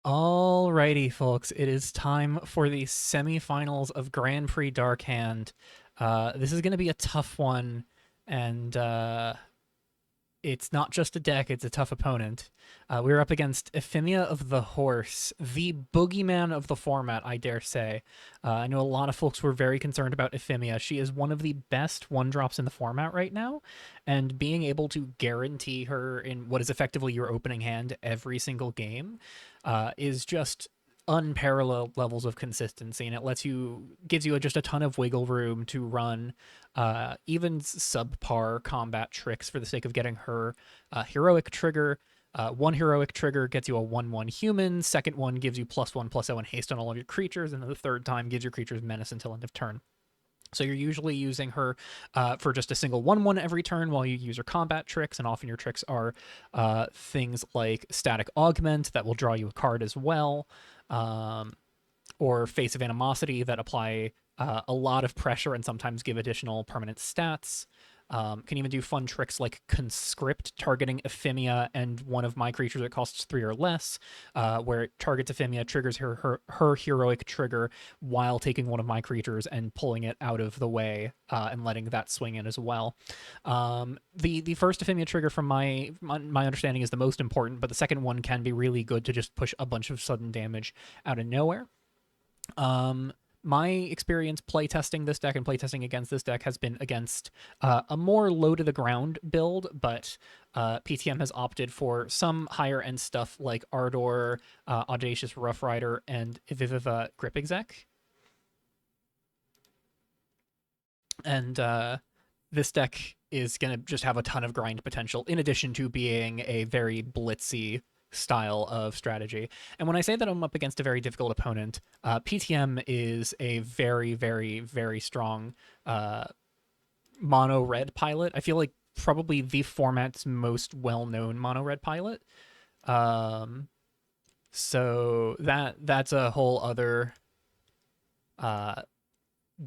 Alrighty, folks, it is time for the semifinals of Grand Prix Darkhand. This is going to be a tough one, and it's not just a deck, it's a tough opponent. We're up against Efimia of the Horse, the boogeyman of the format, I dare say. I know a lot of folks were very concerned about Efimia. She is one of the best one-drops in the format right now, and being able to guarantee her in what is effectively your opening hand every single game is just unparalleled levels of consistency, and it gives you just a ton of wiggle room to run even subpar combat tricks for the sake of getting her heroic trigger. One heroic trigger gets you a 1/1 human, second one gives you +1/+0 and haste on all of your creatures, and then the third time gives your creatures menace until end of turn. So you're usually using her for just a single 1/1 every turn while you use her combat tricks, and often your tricks are things like Static Augment that will draw you a card as well, or Face of Animosity that apply a lot of pressure and sometimes give additional permanent stats. Can even do fun tricks like Conscript, targeting Efimia and one of my creatures that costs 3 or less, where it targets Efimia, triggers her heroic trigger while taking one of my creatures and pulling it out of the way and letting that swing in as well. The first Efimia trigger, from my understanding, is the most important, but the second one can be really good to just push a bunch of sudden damage out of nowhere. My experience playtesting this deck and playtesting against this deck has been against a more low to the ground build, but PTM has opted for some higher end stuff like Ardor, Audacious Rough Rider, and Eviviva Grip Exec. And this deck is going to just have a ton of grind potential, in addition to being a very blitzy style of strategy. And when I say that I'm up against a very difficult opponent, PTM is a very, very, very strong mono red pilot. I feel like probably the format's most well-known mono red pilot. So that's a whole other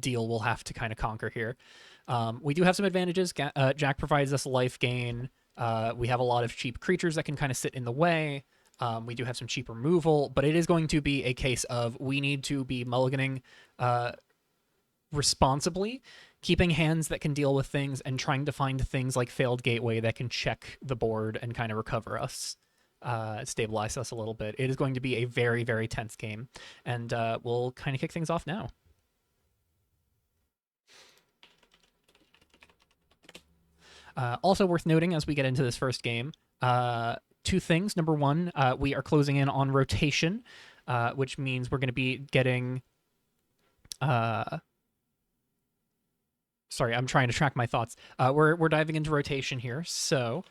deal we'll have to kind of conquer here. We do have some advantages. Jack provides us life gain. We have a lot of cheap creatures that can kind of sit in the way. We do have some cheap removal, but it is going to be a case of we need to be mulliganing responsibly, keeping hands that can deal with things, and trying to find things like Failed Gateway that can check the board and kind of recover us, stabilize us a little bit. It is going to be a very, very tense game, and we'll kind of kick things off now. Also worth noting as we get into this first game, two things. Number one, we are closing in on rotation, which means we're going to be getting... sorry, I'm trying to track my thoughts. We're diving into rotation here, so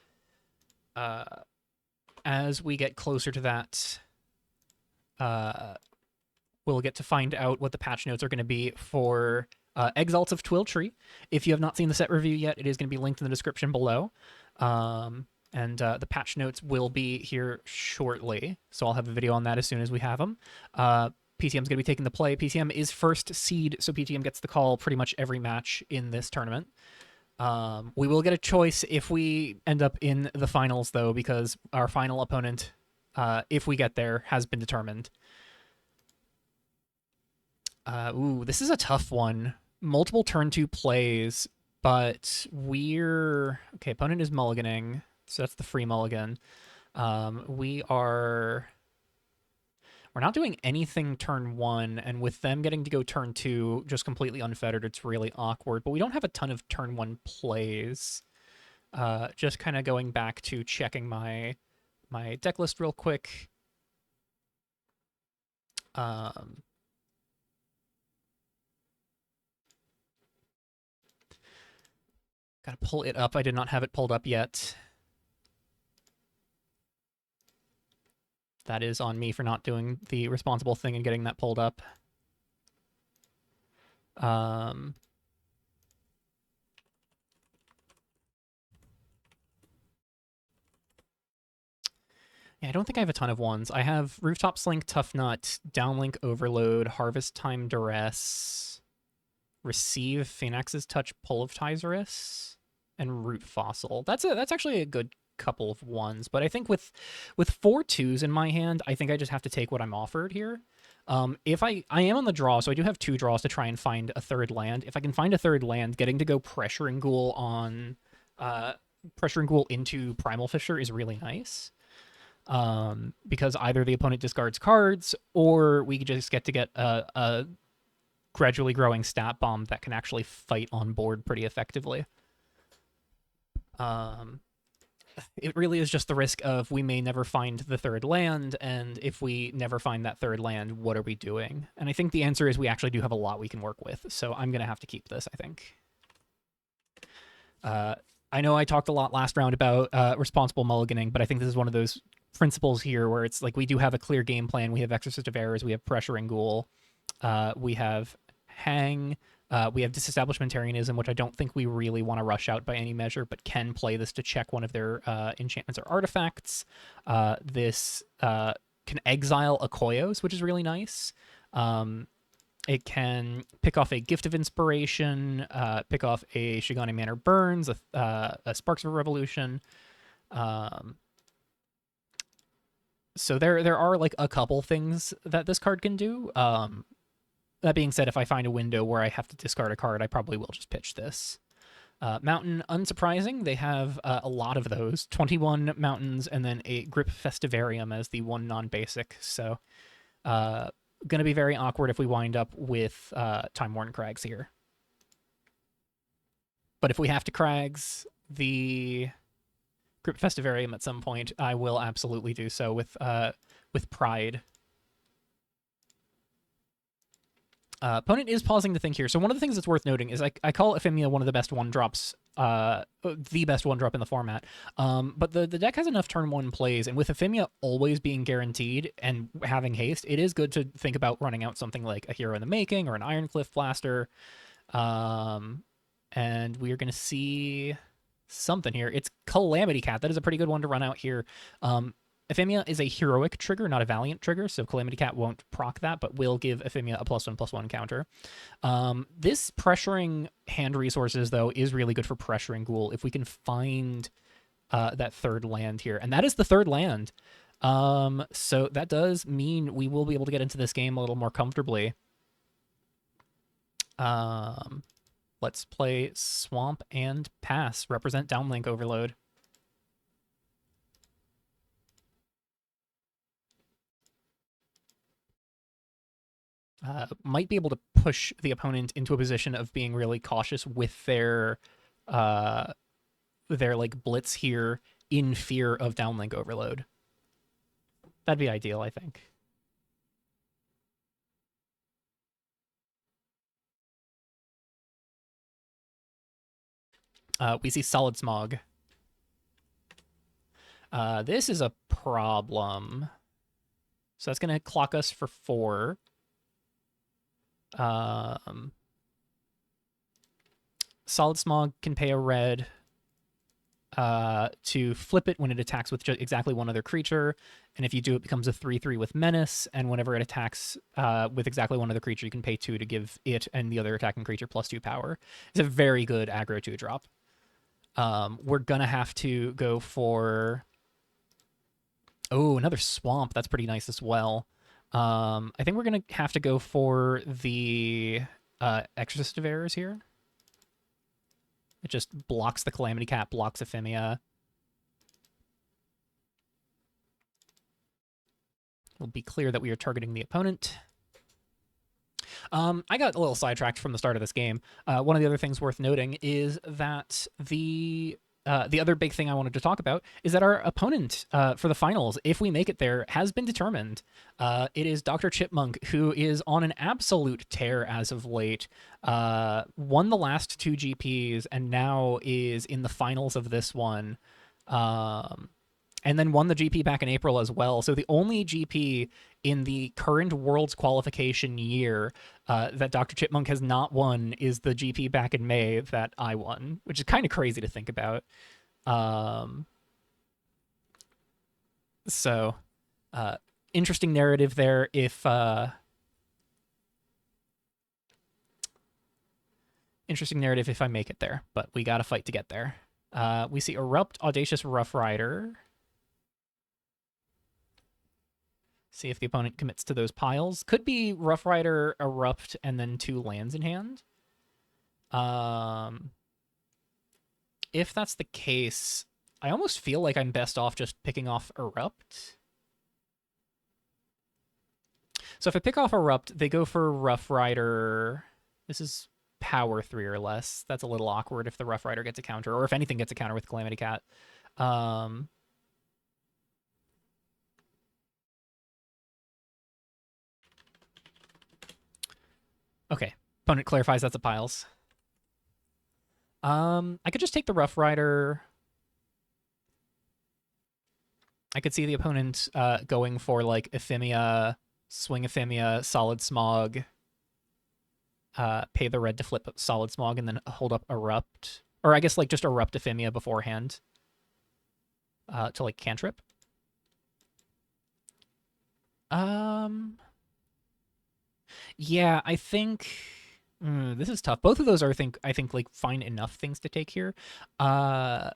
as we get closer to that, we'll get to find out what the patch notes are going to be for Exalts of Twiltree. If you have not seen the set review yet, it is going to be linked in the description below. And the patch notes will be here shortly, so I'll have a video on that as soon as we have them. PTM's going to be taking the play. PTM is first seed, so PTM gets the call pretty much every match in this tournament. We will get a choice if we end up in the finals, though, because our final opponent, if we get there, has been determined. Ooh, this is a tough one. Multiple turn 2 plays, but we're... Okay, opponent is mulliganing, so that's the free mulligan. We're not doing anything turn 1, and with them getting to go turn 2 just completely unfettered, it's really awkward. But we don't have a ton of turn 1 plays. Just kind of going back to checking my deck list real quick. Gotta pull it up. I did not have it pulled up yet. That is on me for not doing the responsible thing and getting that pulled up. Yeah, I don't think I have a ton of ones. I have Rooftop Slink, Tough Nut, Downlink Overload, Harvest Time Duress, Receive Phoenix's Touch, Pull of Tizerus, and Root Fossil. That's actually a good couple of ones. But I think with 4 2s in my hand, I think I just have to take what I'm offered here. If I am on the draw, so I do have 2 draws to try and find a third land. If I can find a third land, getting to go Pressuring Ghoul on Pressuring Ghoul into Primal Fissure is really nice. Because either the opponent discards cards, or we just get to get a gradually growing stat bomb that can actually fight on board pretty effectively. It really is just the risk of we may never find the third land, and if we never find that third land, what are we doing? And I think the answer is we actually do have a lot we can work with, so I'm going to have to keep this, I think. I know I talked a lot last round about responsible mulliganing, but I think this is one of those principles here where it's like we do have a clear game plan. We have Exorcist of Errors, we have Pressuring Ghoul, we have Hang, we have Disestablishmentarianism, which I don't think we really want to rush out by any measure, but can play this to check one of their enchantments or artifacts. This can exile a Koyos, which is really nice. It can pick off a Gift of Inspiration, pick off a Shigane Manor Burns, a Sparks of a Revolution. So there are like a couple things that this card can do. That being said, if I find a window where I have to discard a card, I probably will just pitch this. Mountain, unsurprising, they have a lot of those. 21 mountains and then a Grip Festivarium as the one non-basic. So going to be very awkward if we wind up with Time-Worn Crags here. But if we have to Crags the Grip Festivarium at some point, I will absolutely do so with pride. Opponent is pausing to think here. So one of the things that's worth noting is I call Efimia one of the best one-drops, the best one-drop in the format. But the deck has enough turn 1 plays, and with Efimia always being guaranteed and having haste, it is good to think about running out something like a Hero in the Making or an Ironcliff Blaster. And we are going to see something here. It's Calamity Cat. That is a pretty good one to run out here. Efimia is a heroic trigger, not a valiant trigger, so Calamity Cat won't proc that, but will give Efimia a +1/+1 counter. This pressuring hand resources, though, is really good for pressuring Ghoul if we can find that third land here. And that is the third land. So that does mean we will be able to get into this game a little more comfortably. Let's play Swamp and Pass, represent Downlink Overload. Might be able to push the opponent into a position of being really cautious with their like blitz here in fear of Downlink Overload. That'd be ideal, I think. We see Solid Smog. This is a problem. So that's going to clock us for 4. Solid Smog can pay a red to flip it when it attacks with exactly one other creature, and if you do, it becomes a 3/3 with Menace, and whenever it attacks with exactly one other creature, you can pay 2 to give it and the other attacking creature +2 power. It's a very good aggro 2-drop. We're gonna have to go for... Oh, another Swamp. That's pretty nice as well. I think we're going to have to go for the Exorcist of Errors here. It just blocks the Calamity Cat, blocks Efimia. It'll be clear that we are targeting the opponent. I got a little sidetracked from the start of this game. One of the other things worth noting is that the other big thing I wanted to talk about is that our opponent for the finals, if we make it there, has been determined. It is Dr. Chipmunk, who is on an absolute tear as of late. Won the last 2 GPs and now is in the finals of this one. And then won the GP back in April as well. So the only GP in the current Worlds qualification year that Dr. Chipmunk has not won is the GP back in May that I won, which is kind of crazy to think about. So interesting narrative there if... interesting narrative if I make it there, but we got to fight to get there. We see Erupt, Audacious Rough Rider. See if the opponent commits to those piles. Could be Rough Rider, Erupt, and then 2 lands in hand. If that's the case, I almost feel like I'm best off just picking off Erupt. So if I pick off Erupt, they go for Rough Rider. This is power 3 or less. That's a little awkward if the Rough Rider gets a counter, or if anything gets a counter with Calamity Cat. Okay. Opponent clarifies that's a piles. I could just take the Rough Rider. I could see the opponent going for like Efimia, swing Efimia, Solid Smog, pay the red to flip Solid Smog, and then hold up Erupt. Or I guess like just Erupt Efimia beforehand to like cantrip. Yeah, I think this is tough. Both of those are I think like fine enough things to take here. I'll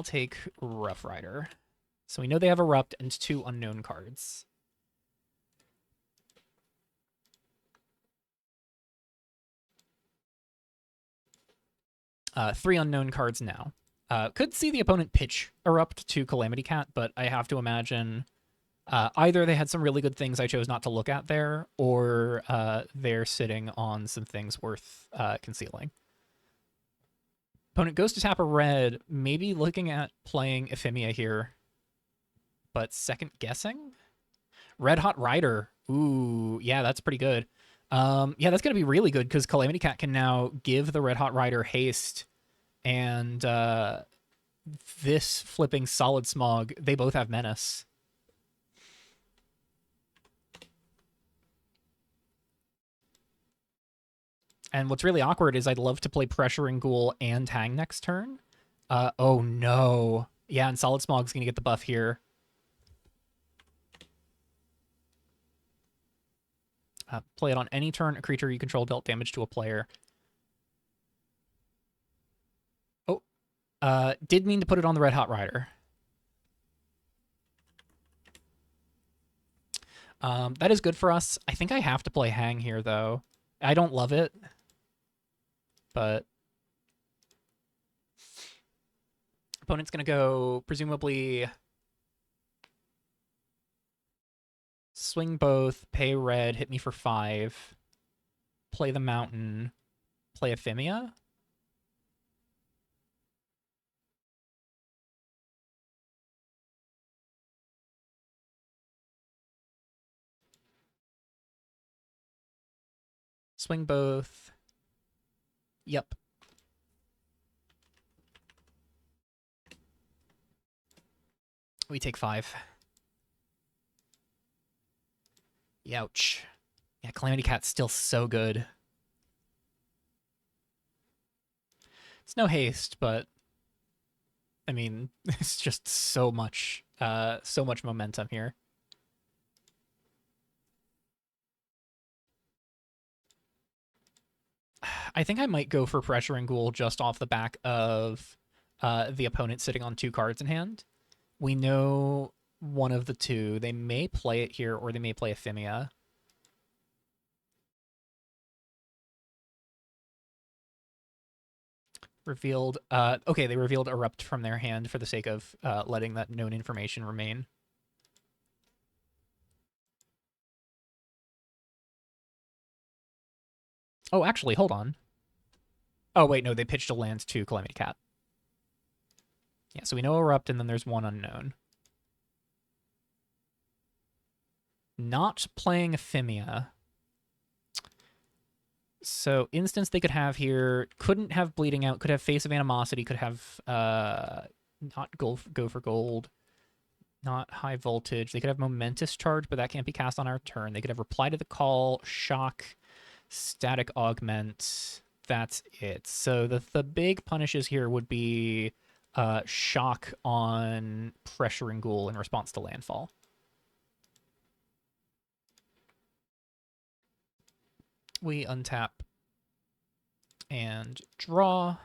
take Rough Rider. So we know they have Erupt and 2 unknown cards. Three unknown cards now. Could see the opponent pitch Erupt to Calamity Cat, but I have to imagine either they had some really good things I chose not to look at there, or they're sitting on some things worth concealing. Opponent goes to tap a red, maybe looking at playing Efimia here, but second guessing? Red Hot Rider. Ooh, yeah, that's pretty good. Yeah, that's going to be really good because Calamity Cat can now give the Red Hot Rider haste, and this flipping Solid Smog, they both have Menace. And what's really awkward is I'd love to play Pressuring Ghoul and Hang next turn. Oh no. Yeah, and Solid Smog's going to get the buff here. Play it on any turn a creature you control dealt damage to a player. Oh, did mean to put it on the Red Hot Rider. That is good for us. I think I have to play Hang here, though. I don't love it, but opponent's going to go, presumably, swing both, pay red, hit me for 5, play the mountain, play Efimia. Swing both. Yep. We take 5. Youch. Yeah, Calamity Cat's still so good. It's no haste, but I mean, it's just so much momentum here. I think I might go for Pressuring Ghoul just off the back of the opponent sitting on 2 cards in hand. We know one of the two. They may play it here, or they may play Efimia. Revealed. Okay, they revealed Erupt from their hand for the sake of letting that known information remain. Oh, actually, hold on. Oh, wait, no, they pitched a land to Calamity Cat. Yeah, so we know Erupt, and then there's one unknown. Not playing Efimia. So instance they could have here, couldn't have Bleeding Out, could have Face of Animosity, could have not go for gold, not High Voltage. They could have Momentous Charge, but that can't be cast on our turn. They could have Reply to the Call, Shock, Static Augment. That's it. So the big punishes here would be Shock on Pressuring Ghoul in response to landfall. We untap and draw.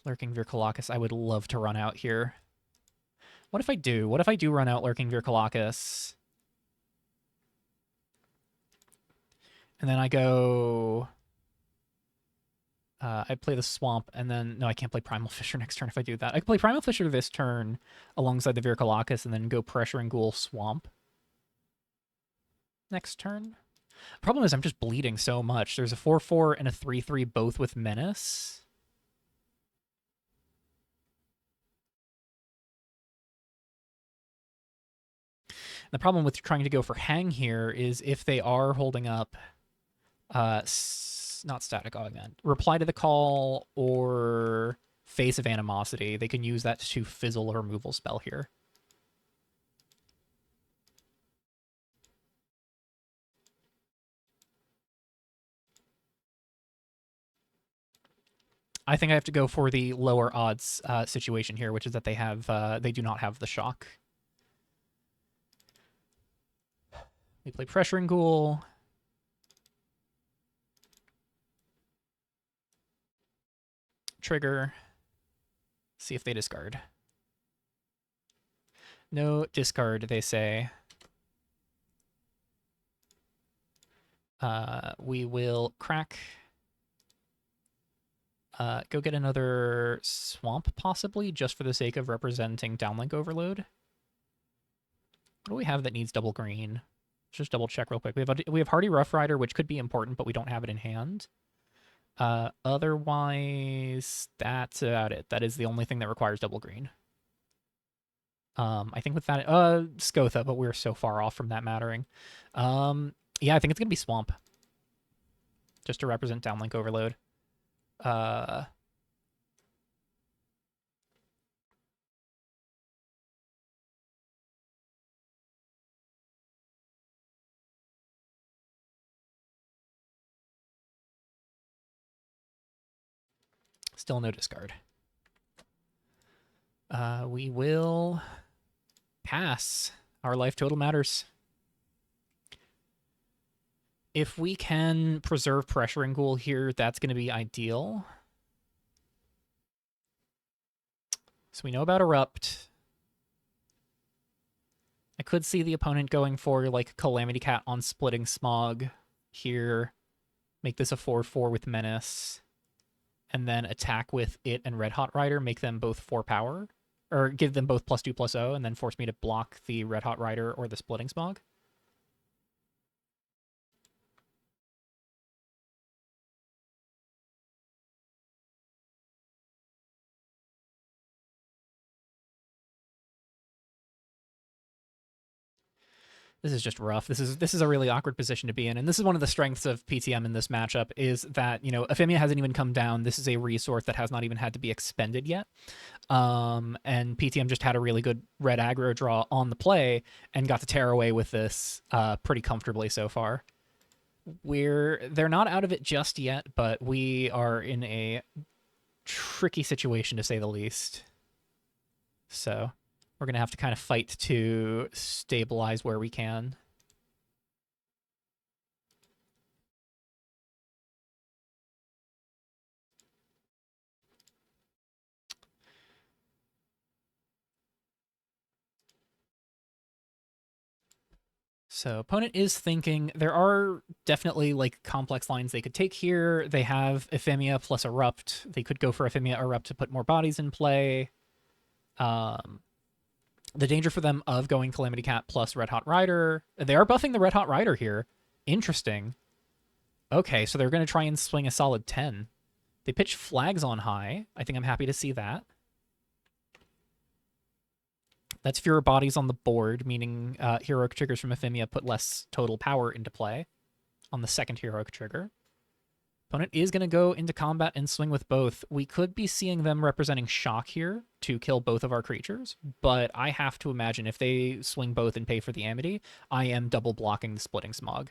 Lurking Vircolacus, I would love to run out here. What if I do? What if I do run out Lurking Vircolacus? And then I go... I play the Swamp, and then... No, I can't play Primal Fissure next turn if I do that. I can play Primal Fissure this turn alongside the Vircolacus, and then go Pressuring Ghoul Swamp next turn. Problem is I'm just bleeding so much. There's a 4/4 and a 3/3 both with Menace. The problem with trying to go for Hang here is if they are holding up, not Static Augment, Reply to the Call or Face of Animosity, they can use that to fizzle a removal spell here. I think I have to go for the lower odds situation here, which is that they do not have the shock. We play Pressuring Ghoul. Trigger. See if they discard. No discard, they say. We will crack. Go get another Swamp, possibly, just for the sake of representing Downlink Overload. What do we have that needs double green? Let's just double check real quick. We have Hardy Rough Rider, which could be important, but we don't have it in hand. Otherwise, that's about it. That is the only thing that requires double green. I think with that, Scotha, but we're so far off from that mattering. Yeah, I think it's gonna be Swamp, just to represent Downlink Overload. Still no discard. We will pass. Our life total matters. If we can preserve Pressuring Ghoul here, that's going to be ideal. So we know about Erupt. I could see the opponent going for like Calamity Cat on Splitting Smog here. Make this a 4/4 with Menace. And then attack with it and Red Hot Rider, make them both 4 power. Or give them both +2/+0, and then force me to block the Red Hot Rider or the Splitting Smog. This is just rough. This is a really awkward position to be in, and this is one of the strengths of PTM in this matchup is that, you know, Efimia hasn't even come down. This is a resource that has not even had to be expended yet. And PTM just had a really good red aggro draw on the play and got to tear away with this pretty comfortably so far. They're not out of it just yet, but we are in a tricky situation to say the least. So we're going to have to kind of fight to stabilize where we can. So opponent is thinking there are definitely like complex lines they could take here. They have Efimia plus Erupt. They could go for Efimia Erupt to put more bodies in play. The danger for them of going Calamity Cat plus Red Hot Rider. They are buffing the Red Hot Rider here. Interesting. Okay, so they're going to try and swing a solid 10. They pitch Flags on high. I think I'm happy to see that. That's fewer bodies on the board, meaning heroic triggers from Efimia put less total power into play on the second heroic trigger. Opponent is going to go into combat and swing with both. We could be seeing them representing Shock here to kill both of our creatures, but I have to imagine if they swing both and pay for the Amity, I am double blocking the Splitting Smog.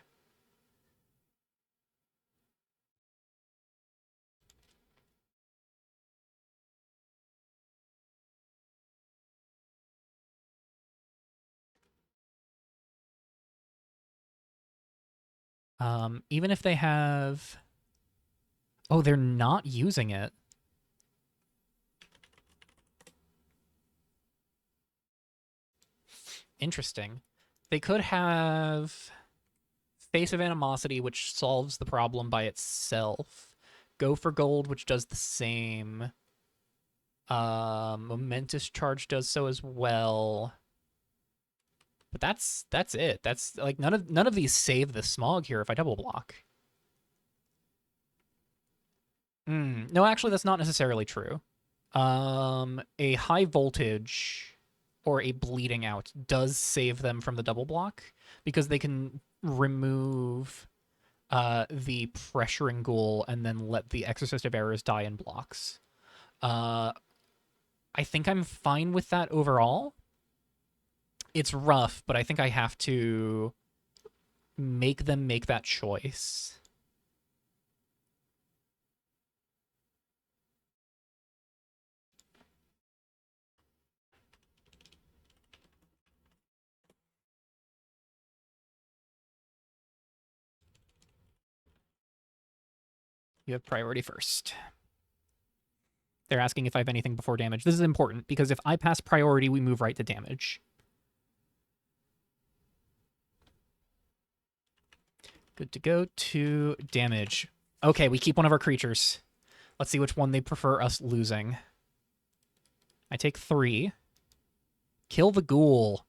Even if they have... Oh, they're not using it. Interesting. They could have Face of Animosity, which solves the problem by itself. Go for Gold, which does the same. Momentous Charge does so as well. But that's it. That's like none of these save the Smog here if I double block. No, actually, that's not necessarily true. A High Voltage or a Bleeding Out does save them from the double block because they can remove the Pressuring Ghoul and then let the Exorcist of Errors die in blocks. I think I'm fine with that overall. It's rough, but I think I have to make them make that choice. You have priority first. They're asking if I have anything before damage. This is important because if I pass priority, we move right to damage. Good to go to damage. Okay, we keep one of our creatures. Let's see which one they prefer us losing. I take 3. Kill the ghoul.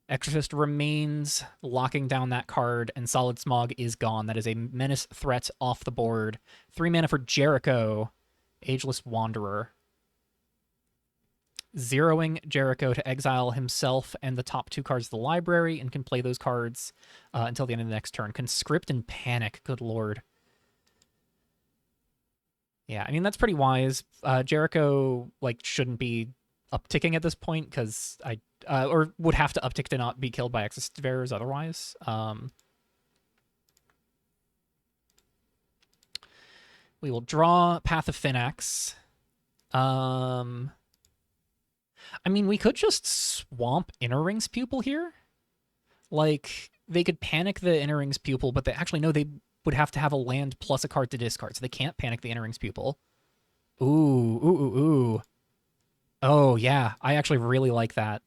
Exorcist remains, locking down that card, and Solid Smog is gone. That is a menace threat off the board. 3 mana for Jericho, Ageless Wanderer. Zeroing Jericho to exile himself and the top 2 cards of the library, and can play those cards until the end of the next turn. Conscript and Panic, good lord. Yeah, I mean, that's pretty wise. Jericho, like, shouldn't be upticking at this point because or would have to uptick to not be killed by Exorcist of Errors otherwise. We will draw Path of Phynax. I mean, we could just swamp Inner Ring's Pupil here. Like, they could panic the Inner Ring's Pupil, but they actually know they would have to have a land plus a card to discard, so they can't panic the Inner Ring's Pupil. Ooh. Oh, yeah. I actually really like that.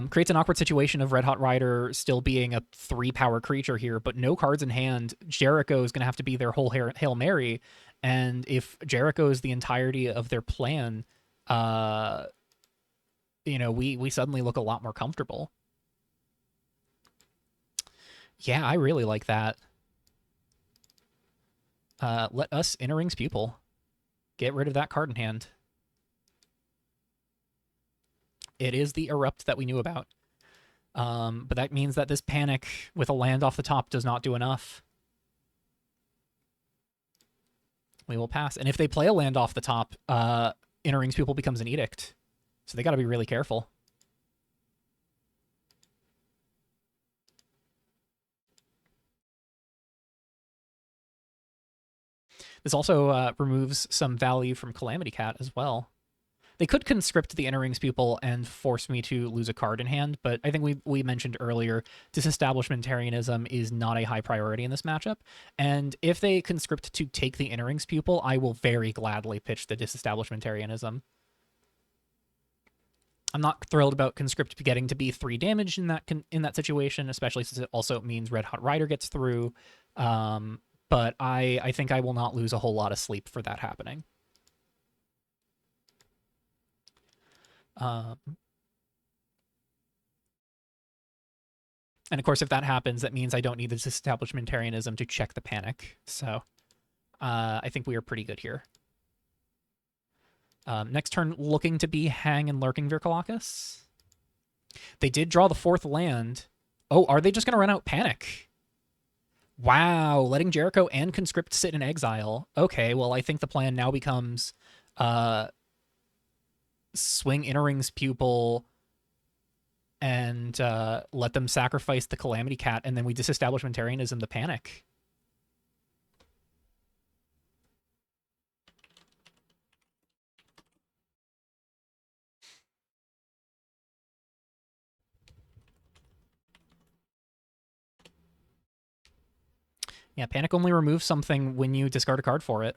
Creates an awkward situation of Red Hot Rider still being a 3-power creature here, but no cards in hand. Jericho is going to have to be their whole Hail Mary, and if Jericho is the entirety of their plan, we suddenly look a lot more comfortable. Yeah, I really like that. Let us Inner Ring's Pupil. Get rid of that card in hand. It is the Erupt that we knew about. But that means that this Panic with a land off the top does not do enough. We will pass. And if they play a land off the top, Inner Ring's Pupil becomes an Edict. So they got to be really careful. This also removes some value from Calamity Cat as well. They could conscript the Inner Ring's Pupil and force me to lose a card in hand, but I think we mentioned earlier, disestablishmentarianism is not a high priority in this matchup. And if they conscript to take the Inner Ring's Pupil, I will very gladly pitch the disestablishmentarianism. I'm not thrilled about conscript getting to be 3 damage in that situation, especially since it also means Red Hot Rider gets through. But I think I will not lose a whole lot of sleep for that happening. And of course, if that happens, that means I don't need this establishmentarianism to check the panic. So I think we are pretty good here. Next turn, looking to be Hang and Lurking Virkalakis. They did draw the 4th land. Oh, are they just going to run out Panic? Wow, letting Jericho and Conscript sit in exile. Okay, well, I think the plan now becomes swing Inner Ring's Pupil and let them sacrifice the Calamity Cat, and then we disestablishmentarianism the Panic. Yeah, Panic only removes something when you discard a card for it.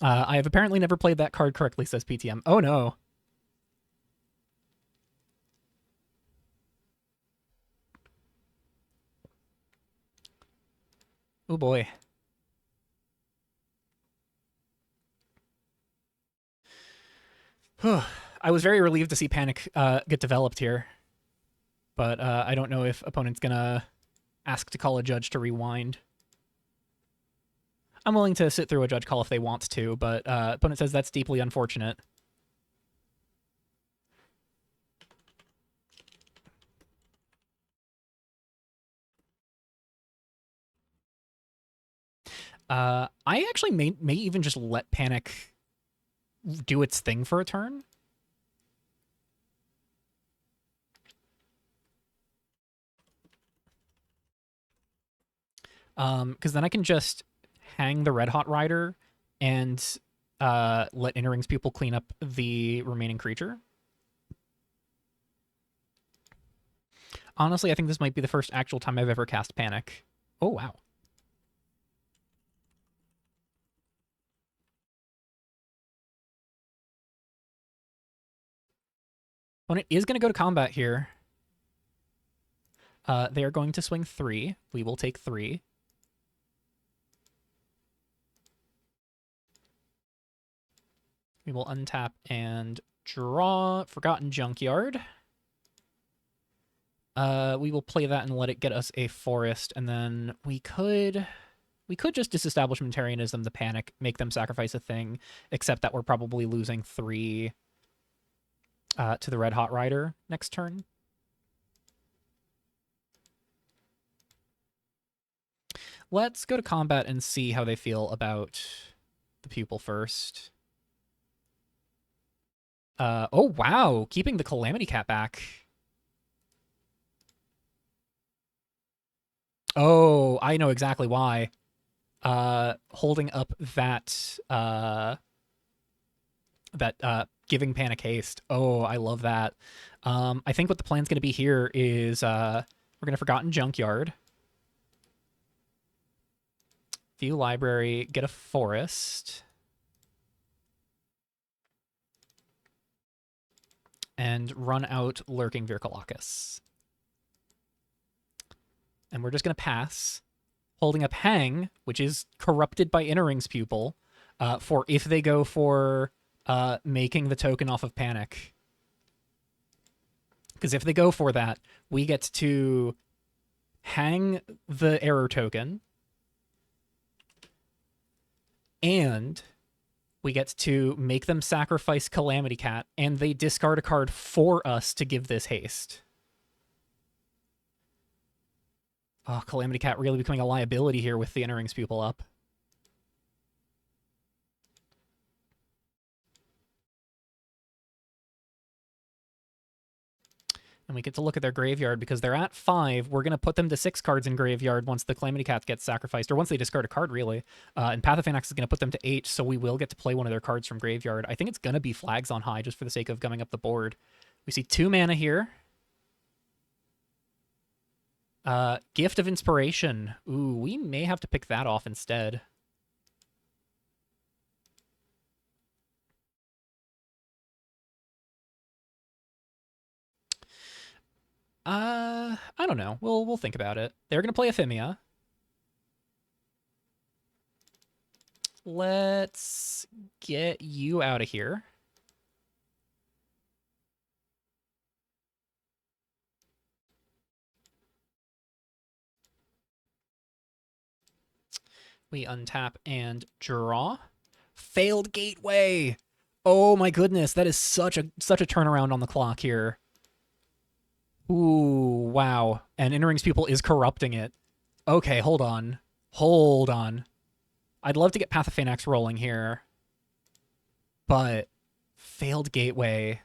I have apparently never played that card correctly, says PTM. Oh no. Oh boy. I was very relieved to see Panic get developed here, but I don't know if opponent's gonna ask to call a judge to rewind. I'm willing to sit through a judge call if they want to, but opponent says that's deeply unfortunate. I actually may even just let Panic do its thing for a turn. Because then I can just hang the Red Hot Rider and let Inner Rings Pupil clean up the remaining creature. Honestly, I think this might be the first actual time I've ever cast Panic. Oh, wow. Opponent is going to go to combat here. They are going to swing 3. We will take 3. We will untap and draw Forgotten Junkyard. We will play that and let it get us a forest, and then we could just disestablishmentarianism the Panic, make them sacrifice a thing, except that we're probably losing 3 to the Red Hot Rider next turn. Let's go to combat and see how they feel about the Pupil first. Oh, wow. Keeping the Calamity Cat back. Oh, I know exactly why. Holding up that giving Panic haste. Oh, I love that. I think what the plan's going to be here is we're going to Forgotten Junkyard, view library, get a forest, and run out Lurking Virkalakis. And we're just going to pass, holding up Hang, which is corrupted by Inner Rings Pupil, for if they go for making the token off of Panic. Because if they go for that, we get to hang the error token, and we get to make them sacrifice Calamity Cat, and they discard a card for us to give this haste. Oh, Calamity Cat really becoming a liability here with the Inner Rings Pupil up. And we get to look at their graveyard because they're at 5. We're going to put them to 6 cards in graveyard once the Calamity Cat gets sacrificed, or once they discard a card, really. And Path of Phalanx is going to put them to 8, so we will get to play one of their cards from graveyard. I think it's going to be Flags on High, just for the sake of gumming up the board. We see 2 mana here. Gift of Inspiration. Ooh, we may have to pick that off instead. I don't know. We'll think about it. They're gonna play Efimia. Let's get you out of here. We untap and draw. Failed Gateway. Oh my goodness, that is such a turnaround on the clock here. Ooh, wow. And Inner Rings Pupil is corrupting it. Okay, hold on. Hold on. I'd love to get Path of Phalanx rolling here. But failed Gateway.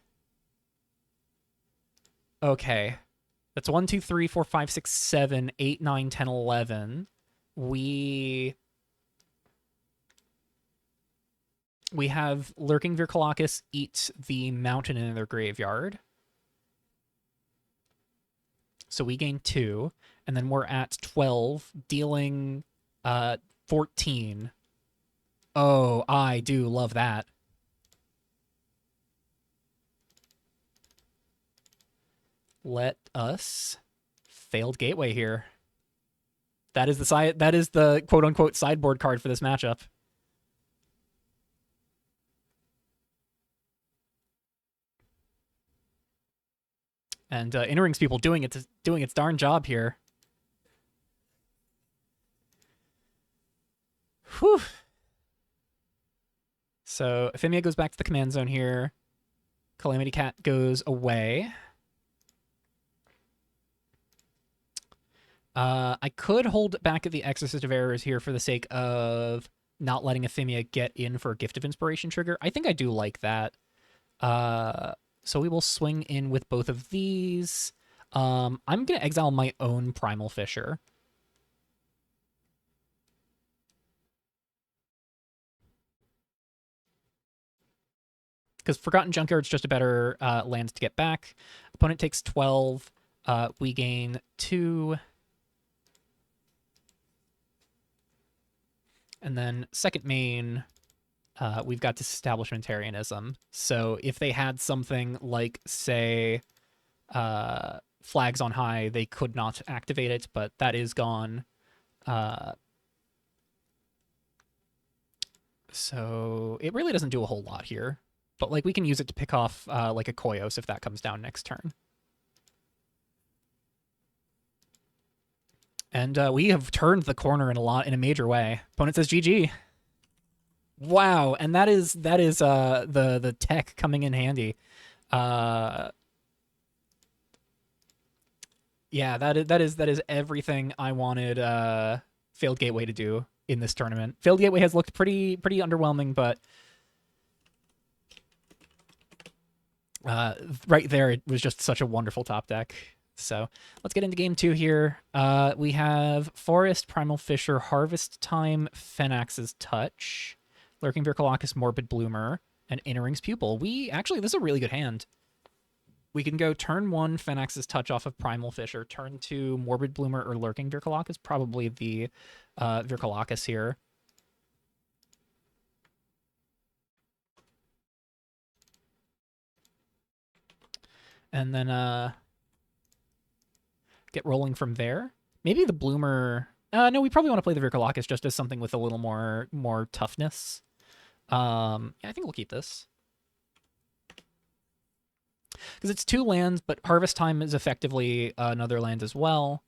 Okay. That's 1, 2, 3, 4, 5, 6, 7, 8, 9, 10, 11. We have Lurking Virkalakis eat the mountain in their graveyard. So we gain 2, and then we're at 12, dealing 14. Oh, I do love that. Let us failed gateway here. That is the side. That is the quote unquote sideboard card for this matchup. And Inner Rings people doing its darn job here. Whew. So Efimia goes back to the command zone here. Calamity Cat goes away. I could hold back at the Exorcist of Errors here for the sake of not letting Efimia get in for a Gift of Inspiration trigger. I think I do like that. So we will swing in with both of these. I'm going to exile my own Primal Fisher. Because Forgotten Junkyard's just a better land to get back. Opponent takes 12. We gain 2. And then second main, we've got Disestablishmentarianism. So if they had something like, say, Flags on High, they could not activate it, but that is gone. So it really doesn't do a whole lot here. But like we can use it to pick off like a Koyos if that comes down next turn. And we have turned the corner in a major way. Opponent says GG. Wow, and that is the tech coming in handy. Yeah, that is everything I wanted Failed Gateway to do in this tournament. Failed Gateway has looked pretty underwhelming, but right there it was just such a wonderful top deck. So let's get into game 2 here. We have Forest, Primal Fisher, Harvest Time, Fenax's Touch, Lurking Vircolacus, Morbid Bloomer, and Inner Rings Pupil. This is a really good hand. We can go turn 1, Fenax's Touch off of Primal Fisher, turn 2, Morbid Bloomer or Lurking Vircolacus, probably the Vircolacus here. And then get rolling from there. Maybe the Bloomer... no, we probably want to play the Vircolacus just as something with a little more toughness. Yeah, I think we'll keep this. Because it's 2 lands, but Harvest Time is effectively another land as well.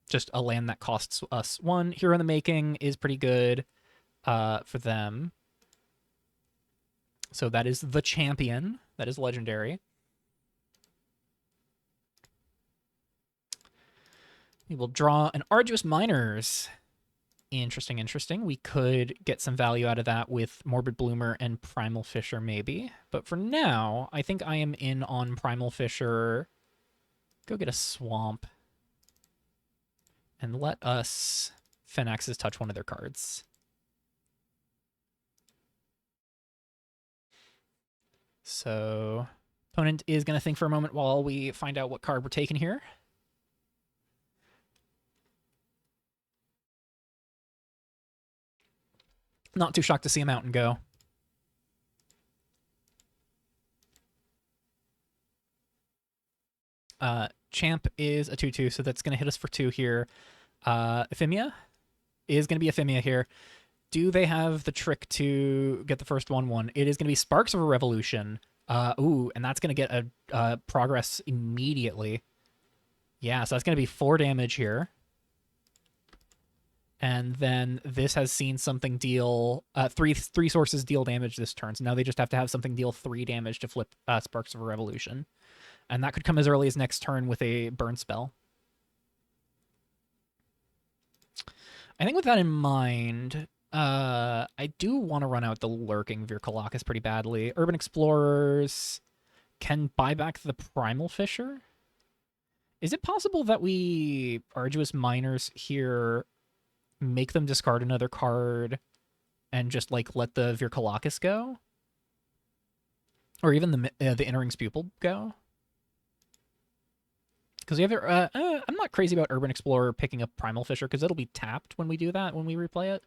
Just a land that costs us 1. Hero in the Making is pretty good for them. So that is the champion. That is legendary. We will draw an Arduous Miners. Interesting. We could get some value out of that with Morbid Bloomer and Primal Fisher, maybe. But for now, I think I am in on Primal Fisher. Go get a Swamp. And let us Fenax's Touch one of their cards. So, opponent is going to think for a moment while we find out what card we're taking here. Not too shocked to see a Mountain go. Champ is a 2/2, so that's going to hit us for 2 here. Efimia is going to be Efimia here. Do they have the trick to get the first 1/1? It is going to be Sparks of a Revolution. Ooh, and that's going to get a progress immediately. Yeah, so that's going to be 4 damage here. And then this has seen something deal three sources deal damage this turn. So now they just have to have something deal 3 damage to flip Sparks of a Revolution. And that could come as early as next turn with a burn spell. I think with that in mind, I do want to run out the Lurking Vircolacus pretty badly. Urban Explorers can buy back the Primal Fisher. Is it possible that we Arduous Miners here, make them discard another card, and just like let the Vircolacus go? Or even the Inner Rings Pupil go? Because we have I'm not crazy about Urban Explorer picking up Primal Fisher because it'll be tapped when we do that, when we replay it.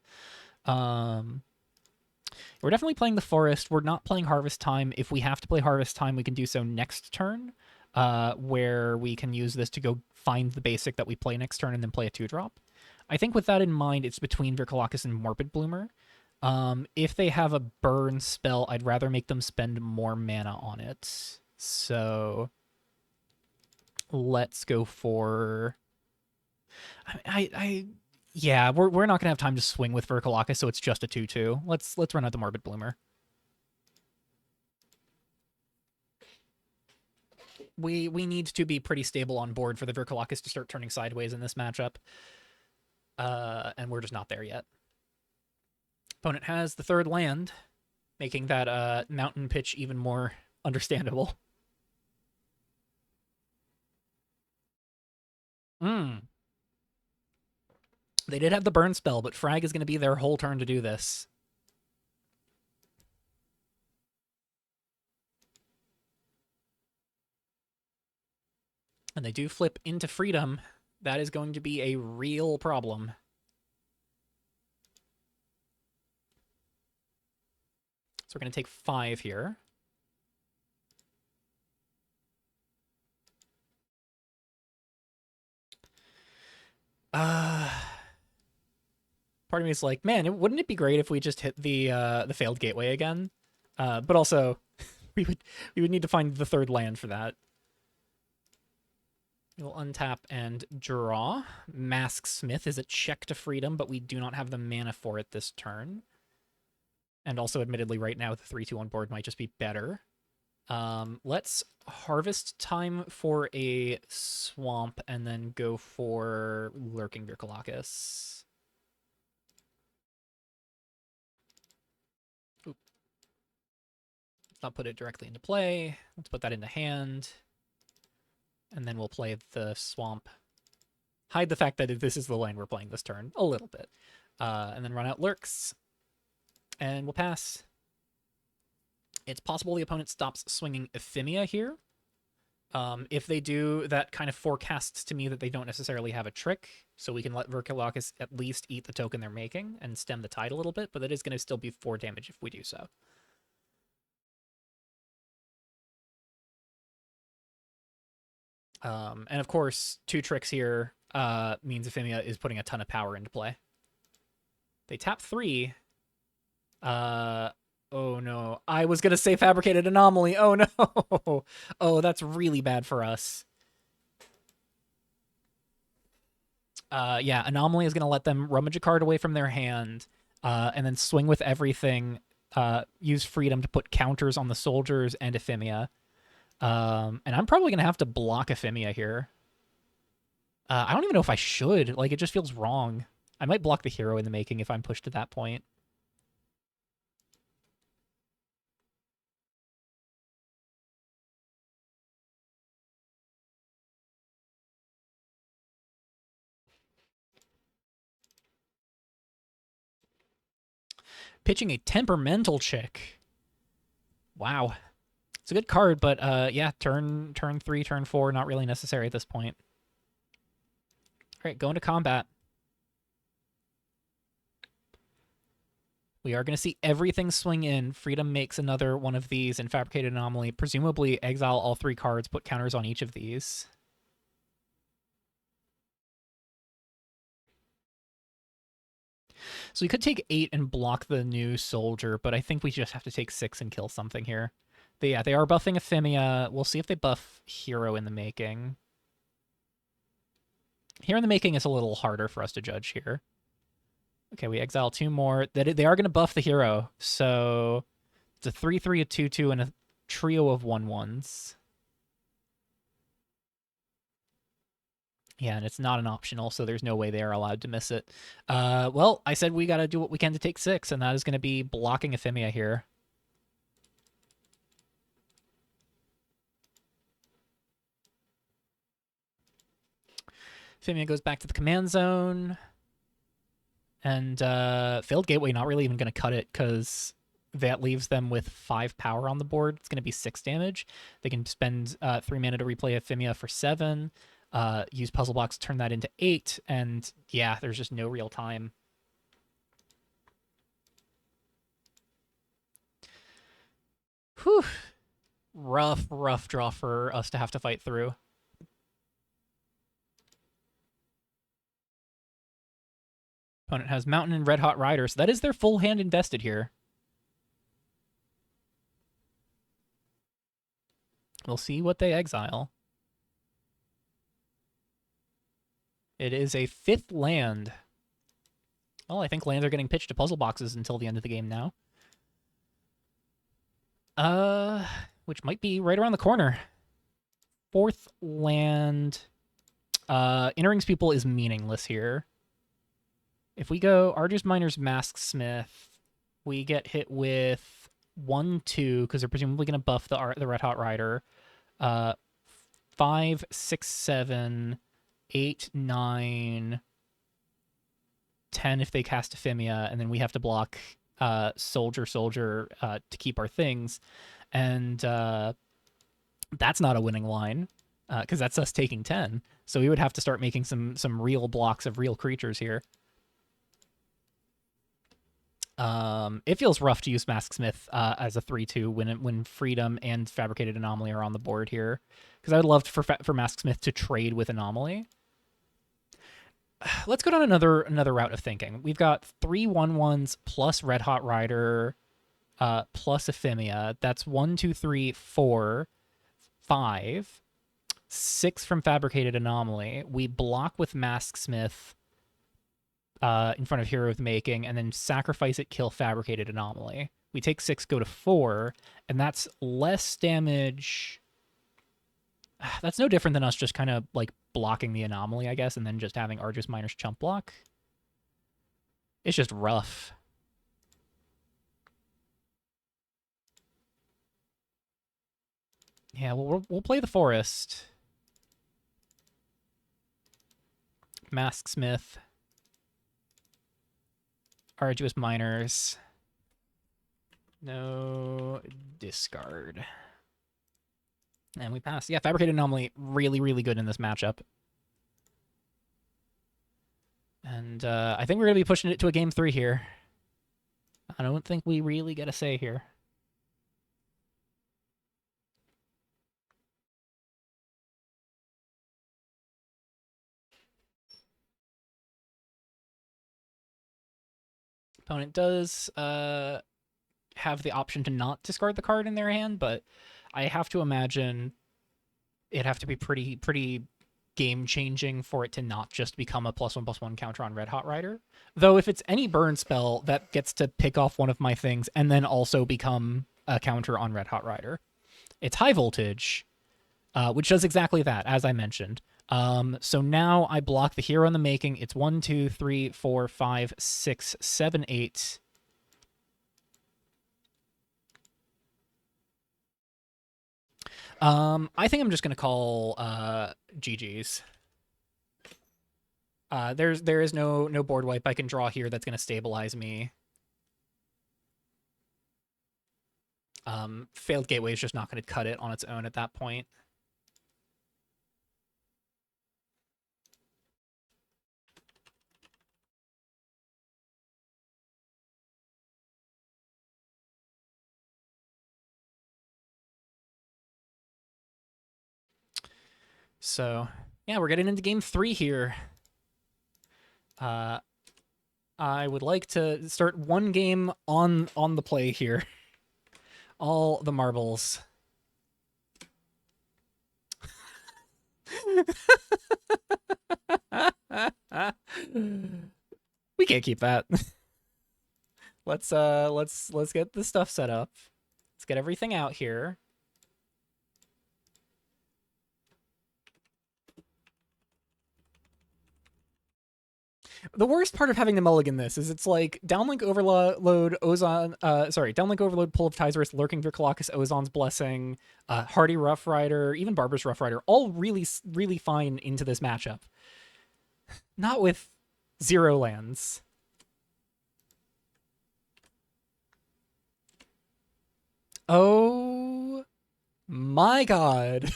We're definitely playing the forest. We're not playing harvest time. If we have to play harvest time, we can do so next turn, where we can use this to go find the basic that we play next turn and then play a 2-drop. I think with that in mind, it's between Virkolakis and Morbid Bloomer. If they have a burn spell, I'd rather make them spend more mana on it. So let's go for... Yeah, we're not gonna have time to swing with Virkolakis, so it's just a 2/2. Let's run out the Morbid Bloomer. We need to be pretty stable on board for the Virkolakis to start turning sideways in this matchup. And we're just not there yet. Opponent has the third land, making that mountain pitch even more understandable. They did have the burn spell, but Frag is going to be their whole turn to do this. And they do flip into freedom. That is going to be a real problem. So we're going to take 5 here. Part of me is like, man, wouldn't it be great if we just hit the failed gateway again? But also, we would need to find the third land for that. We'll untap and draw. Mask Smith is a check to freedom, but we do not have the mana for it this turn. And also, admittedly, right now, the 3/2 on board might just be better. Let's harvest time for a swamp and then go for Lurking Virkolakis. Let's not put it directly into play. Let's put that into hand. And then we'll play the swamp. Hide the fact that this is the lane we're playing this turn a little bit. And then run out Lurks. And we'll pass. It's possible the opponent stops swinging Efimia here. If they do, that kind of forecasts to me that they don't necessarily have a trick, so we can let Virkolakis at least eat the token they're making and stem the tide a little bit, but that is going to still be 4 damage if we do so. And of course, 2 tricks here means Efimia is putting a ton of power into play. They tap 3. Oh no. I was going to say Fabricated Anomaly. Oh no. Oh, that's really bad for us. Yeah, Anomaly is going to let them rummage a card away from their hand, and then swing with everything, use Freedom to put counters on the soldiers and Efimia. And I'm probably going to have to block Efimia here. I don't even know if I should. Like, it just feels wrong. I might block the hero in the making if I'm pushed to that point. Pitching a Temperamental Chick. Wow. It's a good card, but yeah, turn 3, turn 4, not really necessary at this point. All right, go into combat. We are going to see everything swing in. Freedom makes another one of these and Fabricated Anomaly. Presumably exile all 3 cards, put counters on each of these. So we could take 8 and block the new soldier, but I think we just have to take 6 and kill something here. They are buffing Efimia. We'll see if they buff Hero in the making. Hero in the making is a little harder for us to judge here. Okay, we exile 2 more. They are going to buff the hero, so it's a 3/3, a 2/2, and a trio of 1/1s. Yeah, and it's not an optional, so there's no way they are allowed to miss it. Well, I said we got to do what we can to take 6, and that is going to be blocking Efimia here. Efimia goes back to the command zone. And failed gateway, not really even going to cut it because that leaves them with 5 power on the board. It's going to be 6 damage. They can spend 3 mana to replay Efimia for 7. Use Puzzle Box to turn that into 8. And yeah, there's just no real time. Whew. Rough draw for us to have to fight through. Opponent has Mountain and Red Hot Rider, so that is their full hand invested here. We'll see what they exile. It is a 5th land. Well, I think lands are getting pitched to puzzle boxes until the end of the game now. Which might be right around the corner. 4th land. Inner People is meaningless here. If we go Arduous Miner's Mask Smith, we get hit with 1-2 because they're presumably going to buff the Red Hot Rider. 5, 6, 7, 8, 9, 10 if they cast Efimia, and then we have to block Soldier to keep our things. And that's not a winning line because that's us taking 10. So we would have to start making some real blocks of real creatures here. It feels rough to use Mask Smith as a 3-2 when Freedom and Fabricated Anomaly are on the board here, because I would love for Mask Smith to trade with Anomaly. Let's go down another route of thinking. We've got 3 1/1s plus Red Hot Rider plus Efimia. That's 1, 2, 3, 4, 5, 6 from Fabricated Anomaly. We block with Mask Smith in front of Hero of the Making, and then sacrifice it, kill Fabricated Anomaly. We take 6, go to 4, and that's less damage. That's no different than us just kind of like blocking the Anomaly, I guess, and then just having Arduous Miner's chump block. It's just rough. Yeah, we'll play the Forest. Mask Smith. Arduous Miners. No discard. And we pass. Yeah, Fabricated Anomaly, really, really good in this matchup. And I think we're going to be pushing it to a game 3 here. I don't think we really get a say here. Opponent does have the option to not discard the card in their hand, but I have to imagine it'd have to be pretty game-changing for it to not just become a +1/+1 counter on Red Hot Rider. Though if it's any burn spell, that gets to pick off one of my things and then also become a counter on Red Hot Rider. It's High Voltage, which does exactly that, as I mentioned. So now I block the Hero in the Making. It's 1, 2, 3, 4, 5, 6, 7, 8. I think I'm just gonna call GG's. There is no board wipe I can draw here that's gonna stabilize me. Failed Gateway is just not gonna cut it on its own at that point. So, yeah, we're getting into game 3 here. I would like to start one game on the play here. All the marbles. We can't keep that. Let's get the stuff set up. Let's get everything out here. The worst part of having to mulligan this is it's like downlink overload Ozon, downlink overload Pull of Tizerus, Lurking Colossus, Ozon's Blessing, Hardy Rough Rider, even Barbarous Rough Rider, all really fine into this matchup. Not with 0 lands. Oh my god.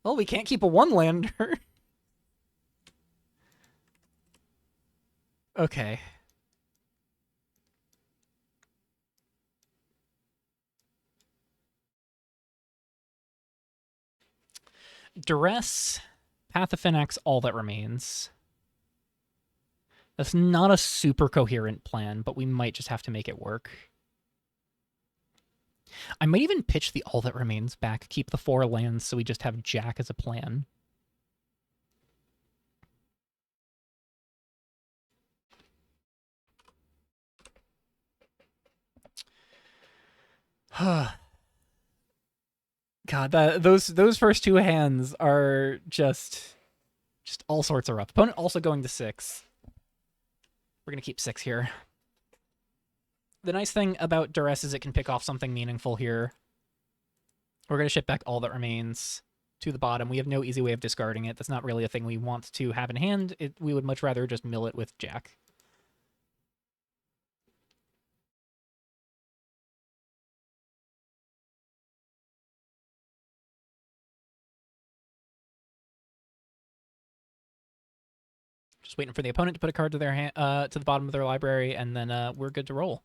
Well, we can't keep a 1-lander. Okay. Duress, Path of Phoenix, all that remains. That's not a super coherent plan, but we might just have to make it work. I might even pitch the all that remains back, keep the 4 lands so we just have Jack as a plan. God, those first 2 hands are just all sorts of rough. Opponent also going to 6. We're gonna keep 6 here. The nice thing about Duress is it can pick off something meaningful here. We're gonna ship back all that remains to the bottom. We have no easy way of discarding it. That's not really a thing we want to have in hand. We would much rather just mill it with Jack. Just waiting for the opponent to put a card to their hand, to the bottom of their library, and then we're good to roll.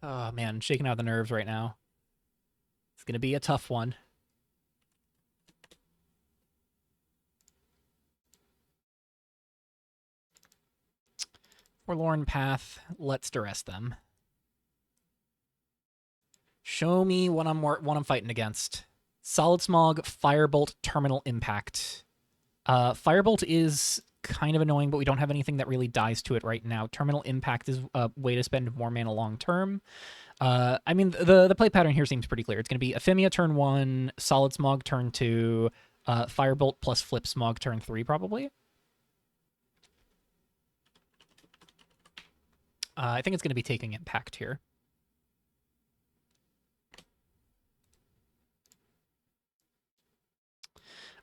Oh man, shaking out the nerves right now. It's gonna be a tough one. Forlorn Path. Let's duress them. Show me what I'm fighting against. Solid Smog, Firebolt, Terminal Impact. Firebolt is kind of annoying, but we don't have anything that really dies to it right now. Terminal Impact is a way to spend more mana long term. I mean, the play pattern here seems pretty clear. It's going to be Efimia turn 1, Solid Smog turn 2, Firebolt plus Flip Smog turn 3, probably. I think it's going to be taking Impact here.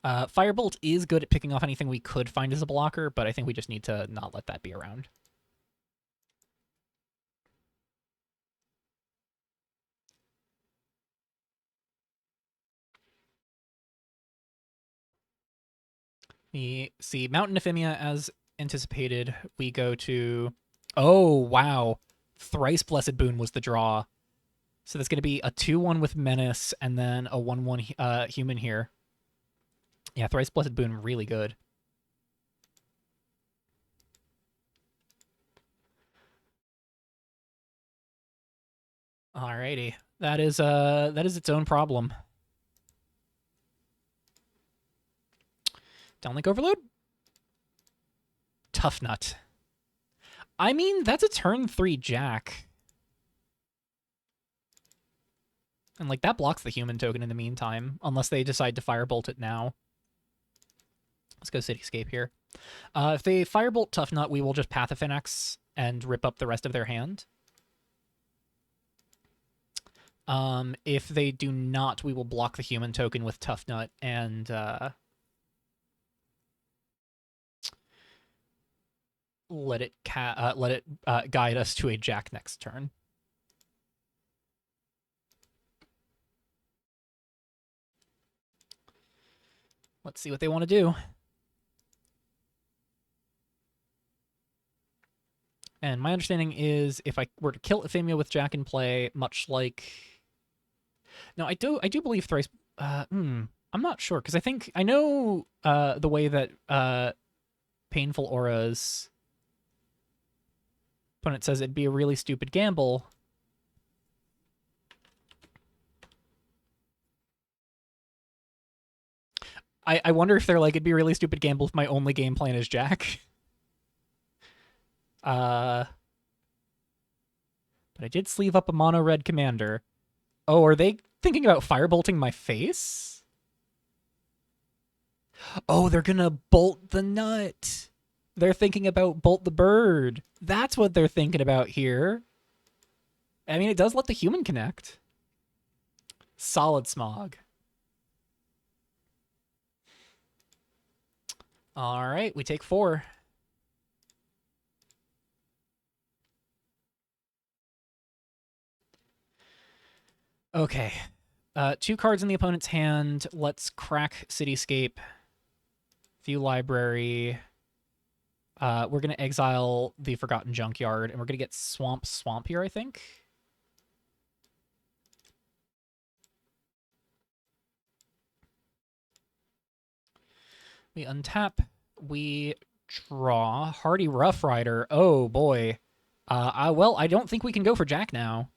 Firebolt is good at picking off anything we could find as a blocker, but I think we just need to not let that be around. We see Mountain Efimia as anticipated. We go to... Oh, wow. Thrice Blessed Boon was the draw. So that's going to be a 2-1 with Menace and then a 1-1 human here. Yeah, Thrice Blessed Boon, really good. Alrighty. That is its own problem. Downlink Overload? Tough Nut. I mean, that's a turn 3 Jack. And, like, that blocks the human token in the meantime, unless they decide to Firebolt it now. Let's go Cityscape here. If they Firebolt Tough Nut, we will just Path of Phoenix and rip up the rest of their hand. If they do not, we will block the human token with Tough Nut and let it guide us to a Jack next turn. Let's see what they want to do. And my understanding is if I were to kill Efimia with Jack in play, much like... No, I do believe Thrice... I'm not sure, because I know the way that Painful Auras... Opponent says it'd be a really stupid gamble. I wonder if they're like, it'd be a really stupid gamble if my only game plan is Jack. But I did sleeve up a mono red commander. Oh, are they thinking about firebolting my face? Oh, they're gonna bolt the nut. They're thinking about bolt the bird. That's what they're thinking about here. I mean, it does let the human connect. Solid Smog. All right, we take 4. Okay. 2 cards in the opponent's hand. Let's crack Cityscape. View library. We're going to exile the Forgotten Junkyard, and we're going to get Swamp here, I think. We untap. We draw. Hardy Rough Rider. Oh, boy. Well, I don't think we can go for Jack now.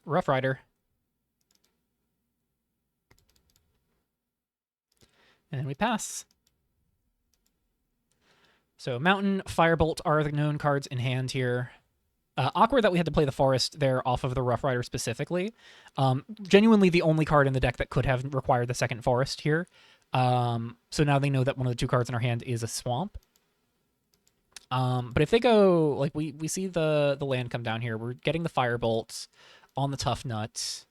Rough Rider. And then we pass. So Mountain, Firebolt are the known cards in hand here. Awkward that we had to play the Forest there off of the Rough Rider specifically. Genuinely the only card in the deck that could have required the second Forest here. So now they know that one of the two cards in our hand is a Swamp. But if they go, like, we see the land come down here. We're getting the Firebolt on the Tough Nut.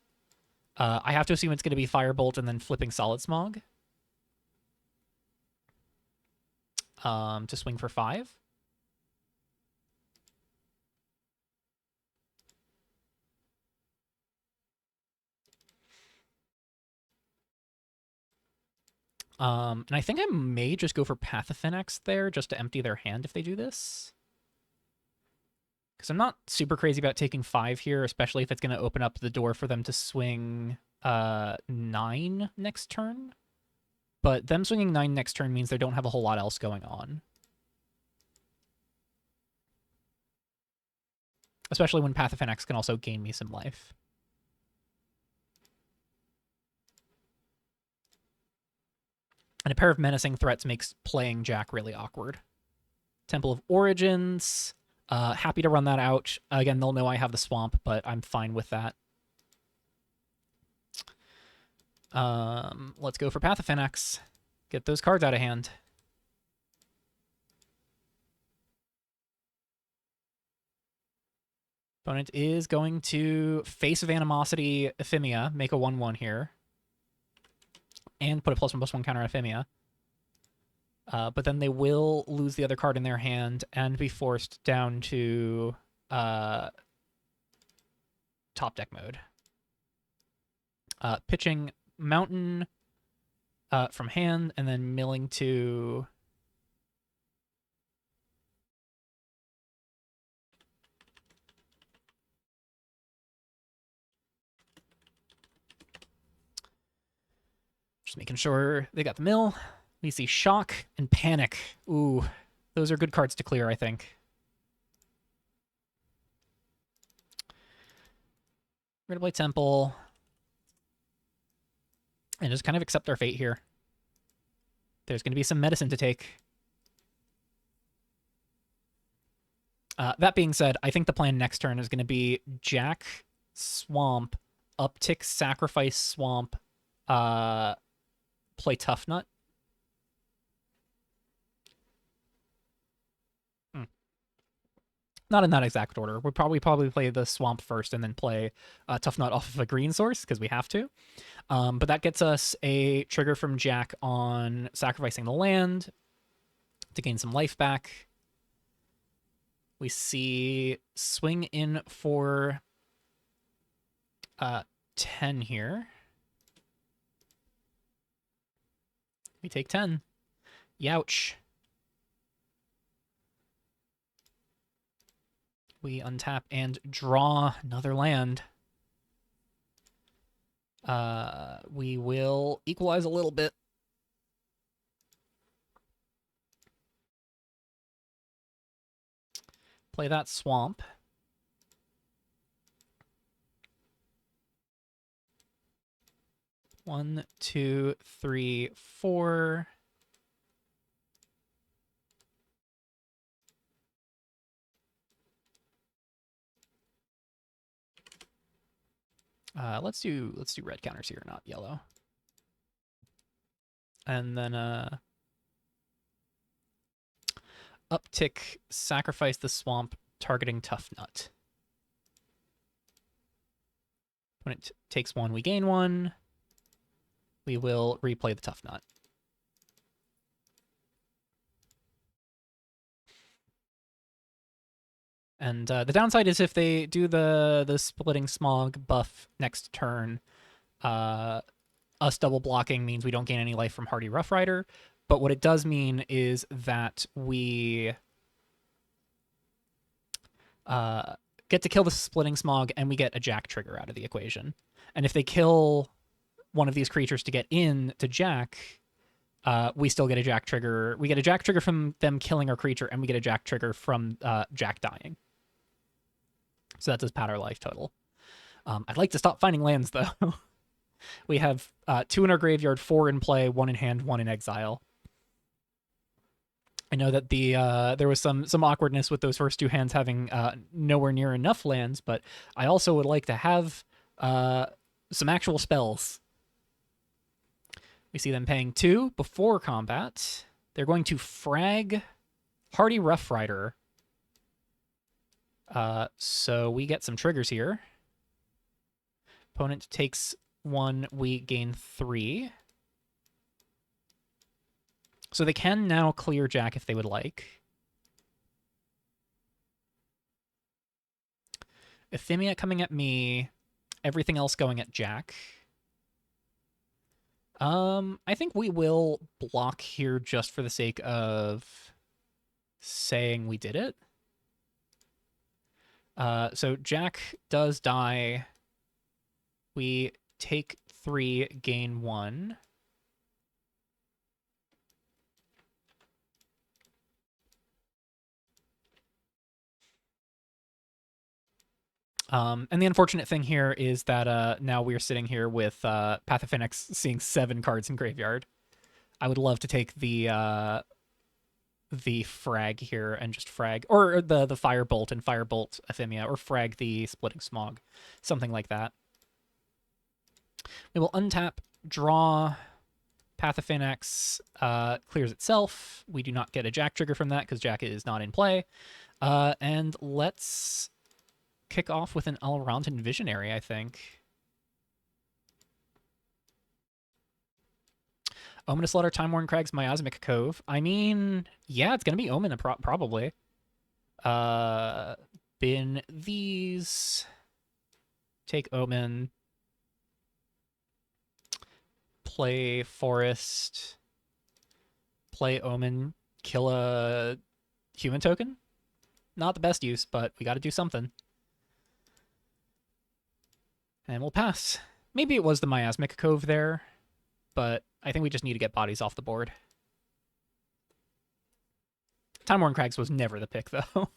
I have to assume it's going to be Firebolt and then flipping Solid Smog. To swing for 5. And I think I may just go for Path of Phoenix there just to empty their hand if they do this. Because I'm not super crazy about taking 5 here, especially if it's going to open up the door for them to swing 9 next turn. But them swinging 9 next turn means they don't have a whole lot else going on. Especially when Path of Phoenix can also gain me some life. And a pair of menacing threats makes playing Jack really awkward. Temple of Origins. Happy to run that out. Again, they'll know I have the Swamp, but I'm fine with that. Let's go for Path of Phoenix. Get those cards out of hand. Opponent is going to Face of Animosity Efimia, make a 1/1 here. And put a +1/+1 counter on Efimia. But then they will lose the other card in their hand and be forced down to top deck mode. Pitching Mountain from hand and then milling to... Just making sure they got the mill. We see Shock and Panic. Ooh, those are good cards to clear, I think. We're going to play Temple. And just kind of accept our fate here. There's going to be some medicine to take. That being said, I think the plan next turn is going to be Jack, Swamp, uptick, sacrifice, Swamp, play Tough Nut. Not in that exact order. We'll probably play the Swamp first and then play Tough Nut off of a green source because we have to. But that gets us a trigger from Jack on sacrificing the land to gain some life back. We see swing in for 10 here. We take 10. Youch. We untap and draw another land. We will equalize a little bit. Play that Swamp. One, two, three, four. Let's do red counters here, not yellow. And then uptick, sacrifice the Swamp, targeting Tough Nut. When it takes 1, we gain 1. We will replay the Tough Nut. And the downside is if they do the splitting smog buff next turn, us double blocking means we don't gain any life from Hardy Rough Rider. But what it does mean is that we get to kill the splitting smog and we get a Jack trigger out of the equation. And if they kill one of these creatures to get in to Jack, we still get a Jack trigger. We get a Jack trigger from them killing our creature, and we get a Jack trigger from Jack dying. So that does pad our life total. I'd like to stop finding lands, though. We have 2 in our graveyard, 4 in play, 1 in hand, 1 in exile. I know that there was some awkwardness with those first 2 hands having nowhere near enough lands, but I also would like to have some actual spells. We see them paying 2 before combat. They're going to frag Hardy Rough Rider. So we get some triggers here. Opponent takes 1, we gain 3. So they can now clear Jack if they would like. Efimia coming at me. Everything else going at Jack. I think we will block here just for the sake of saying we did it. So Jack does die. We take 3, gain 1. And the unfortunate thing here is that now we're sitting here with Path of Phoenix seeing 7 cards in graveyard. I would love to take the frag here and just frag, or the firebolt and firebolt Efimia, or frag the splitting smog, something like that. We will untap, draw. Path of Phoenix clears itself. We do not get a Jack trigger from that because Jack is not in play. And let's kick off with an Alrontan Visionary, I think. Ominous Slaughter, Time Worn Crags, Miasmic Cove. I mean, yeah, it's going to be Omen probably. Bin these. Take Omen. Play Forest. Play Omen. Kill a human token. Not the best use, but we got to do something. And we'll pass. Maybe it was the Miasmic Cove there, but I think we just need to get bodies off the board. Time Worn Crags was never the pick, though.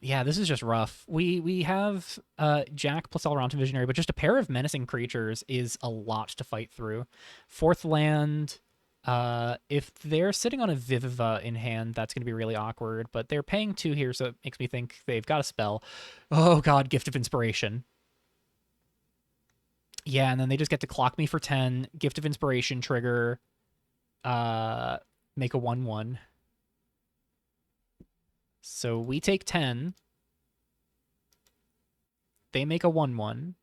Yeah, this is just rough. We have Jack plus Alrontan Visionary, but just a pair of menacing creatures is a lot to fight through. 4th land. If they're sitting on a Viviva in hand, that's going to be really awkward, but they're paying 2 here, so it makes me think they've got a spell. Oh god, Gift of Inspiration. Yeah, and then they just get to clock me for 10, Gift of Inspiration trigger, make a 1/1. So we take 10. They make a 1/1.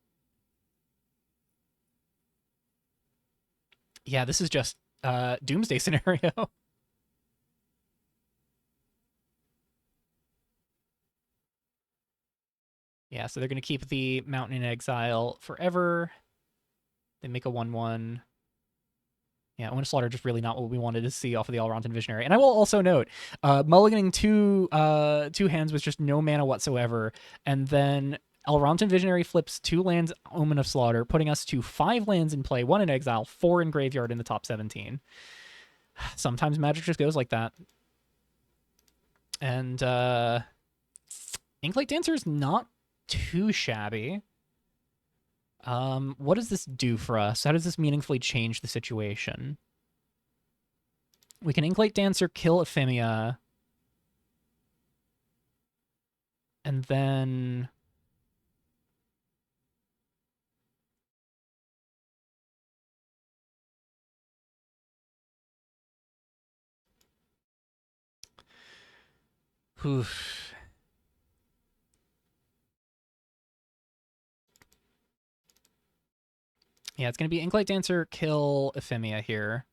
Yeah, this is just Doomsday scenario. Yeah, so they're going to keep the Mountain in Exile forever. They make a 1/1. Yeah, Ominous Slaughter just really not what we wanted to see off of the Alrontan Visionary. And I will also note, mulliganing two hands with just no mana whatsoever, and then Alrontan Visionary flips 2 lands, Omen of Slaughter, putting us to 5 lands in play, 1 in exile, 4 in graveyard in the top 17. Sometimes Magic just goes like that. And Inklight Dancer is not too shabby. What does this do for us? How does this meaningfully change the situation? We can Inklight Dancer, kill Efimia, and then oof. Yeah, it's going to be Inklight Dancer, kill Efimia here.